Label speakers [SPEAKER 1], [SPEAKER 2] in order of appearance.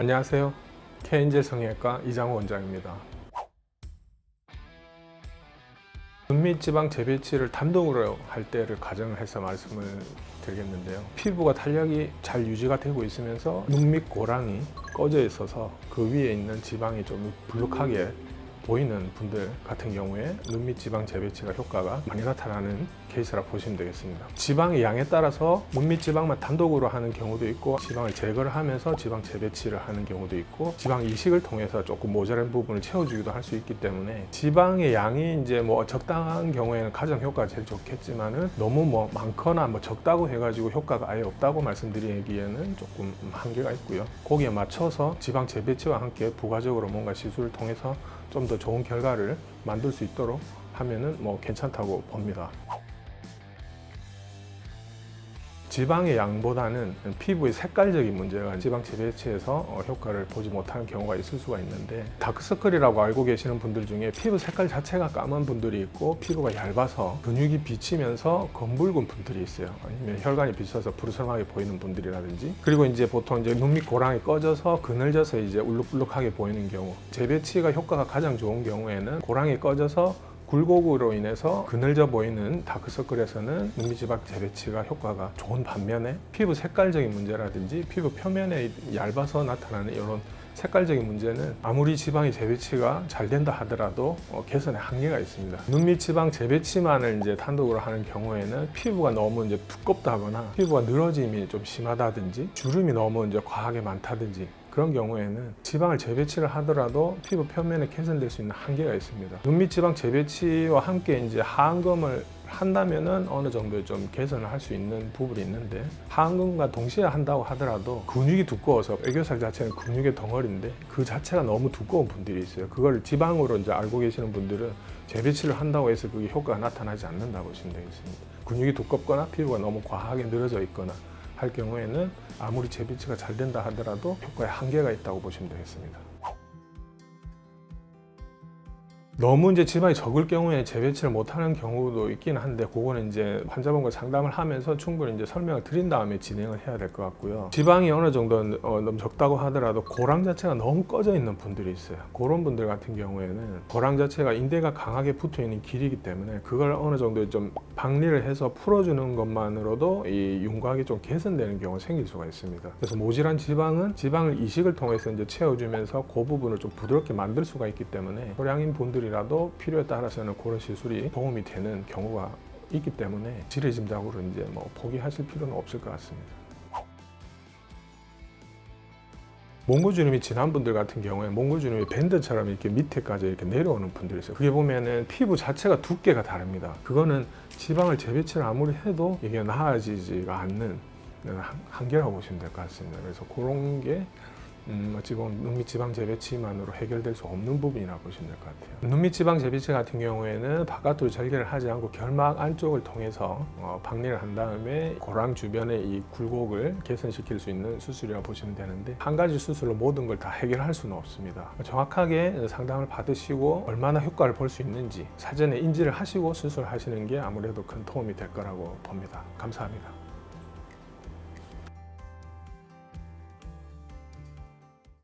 [SPEAKER 1] 안녕하세요. K엔젤 성형외과 이장호 원장입니다. 눈 및 지방 재배치를 단독으로 할 때를 가정을 해서 말씀을 드리겠는데요. 피부가 탄력이 잘 유지가 되고 있으면서 눈 밑 고랑이 꺼져 있어서 그 위에 있는 지방이 좀 불룩하게 보이는 분들 같은 경우에 눈 밑 지방 재배치가 효과가 많이 나타나는 케이스라 보시면 되겠습니다. 지방의 양에 따라서 눈 밑 지방만 단독으로 하는 경우도 있고, 지방을 제거를 하면서 지방 재배치를 하는 경우도 있고, 지방 이식을 통해서 조금 모자란 부분을 채워주기도 할 수 있기 때문에 지방의 양이 이제 적당한 경우에는 가장 효과가 제일 좋겠지만은 너무 많거나 적다고 해가지고 효과가 아예 없다고 말씀드리기에는 조금 한계가 있고요. 거기에 맞춰서 지방 재배치와 함께 부가적으로 뭔가 시술을 통해서 좀 더 좋은 결과를 만들 수 있도록 하면은 괜찮다고 봅니다. 지방의 양보다는 피부의 색깔적인 문제가 지방 재배치에서 효과를 보지 못하는 경우가 있을 수가 있는데, 다크서클이라고 알고 계시는 분들 중에 피부 색깔 자체가 까만 분들이 있고, 피부가 얇아서 근육이 비치면서 검붉은 분들이 있어요. 아니면 혈관이 비쳐서 푸르스름하게 보이는 분들이라든지, 그리고 이제 보통 눈 밑 고랑이 꺼져서 그늘져서 이제 울룩불룩하게 보이는 경우, 재배치가 효과가 가장 좋은 경우에는 고랑이 꺼져서 굴곡으로 인해서 그늘져 보이는 다크서클에서는 눈 밑 지방 재배치가 효과가 좋은 반면에, 피부 색깔적인 문제라든지 피부 표면에 얇아서 나타나는 이런 색깔적인 문제는 아무리 지방의 재배치가 잘 된다 하더라도 개선에 한계가 있습니다. 눈 밑 지방 재배치만을 이제 단독으로 하는 경우에는 피부가 너무 이제 두껍다거나 피부가 늘어짐이 좀 심하다든지 주름이 너무 이제 과하게 많다든지, 그런 경우에는 지방을 재배치를 하더라도 피부 표면에 개선될 수 있는 한계가 있습니다. 눈 밑 지방 재배치와 함께 이제 하안검을 한다면은 어느 정도 좀 개선을 할 수 있는 부분이 있는데, 하안검과 동시에 한다고 하더라도 근육이 두꺼워서, 애교살 자체는 근육의 덩어리인데 그 자체가 너무 두꺼운 분들이 있어요. 그걸 지방으로 이제 알고 계시는 분들은 재배치를 한다고 해서 그게 효과가 나타나지 않는다고 보시면 되겠습니다. 근육이 두껍거나 피부가 너무 과하게 늘어져 있거나 할 경우에는 아무리 재배치가 잘 된다 하더라도 효과에 한계가 있다고 보시면 되겠습니다. 너무 이제 지방이 적을 경우에 재배치를 못하는 경우도 있긴 한데, 그거는 이제 환자분과 상담을 하면서 충분히 이제 설명을 드린 다음에 진행을 해야 될 것 같고요. 지방이 어느 정도 너무 적다고 하더라도 고랑 자체가 너무 꺼져 있는 분들이 있어요. 그런 분들 같은 경우에는 고랑 자체가 인대가 강하게 붙어 있는 길이기 때문에 그걸 어느 정도 좀 박리를 해서 풀어주는 것만으로도 이 윤곽이 좀 개선되는 경우가 생길 수가 있습니다. 그래서 모질한 지방은 지방을 이식을 통해서 이제 채워주면서 그 부분을 좀 부드럽게 만들 수가 있기 때문에 소량인 분들이라도 필요에 따라서는 그런 시술이 도움이 되는 경우가 있기 때문에 지레짐작으로 이제 포기하실 필요는 없을 것 같습니다. 몽골주름이 진한 분들 같은 경우에 몽골주름이 밴드처럼 이렇게 밑에까지 이렇게 내려오는 분들이 있어요. 그게 보면은 피부 자체가 두께가 다릅니다. 그거는 지방을 재배치를 아무리 해도 이게 나아지지가 않는 한계라고 보시면 될 것 같습니다. 그래서 그런 게 지금 눈 밑 지방 재배치만으로 해결될 수 없는 부분이라고 보시면 될 것 같아요. 눈 밑 지방 재배치 같은 경우에는 바깥으로 절개를 하지 않고 결막 안쪽을 통해서 박리를 한 다음에 고랑 주변의 이 굴곡을 개선시킬 수 있는 수술이라고 보시면 되는데, 한 가지 수술로 모든 걸 다 해결할 수는 없습니다. 정확하게 상담을 받으시고 얼마나 효과를 볼 수 있는지 사전에 인지를 하시고 수술하시는 게 아무래도 큰 도움이 될 거라고 봅니다. 감사합니다.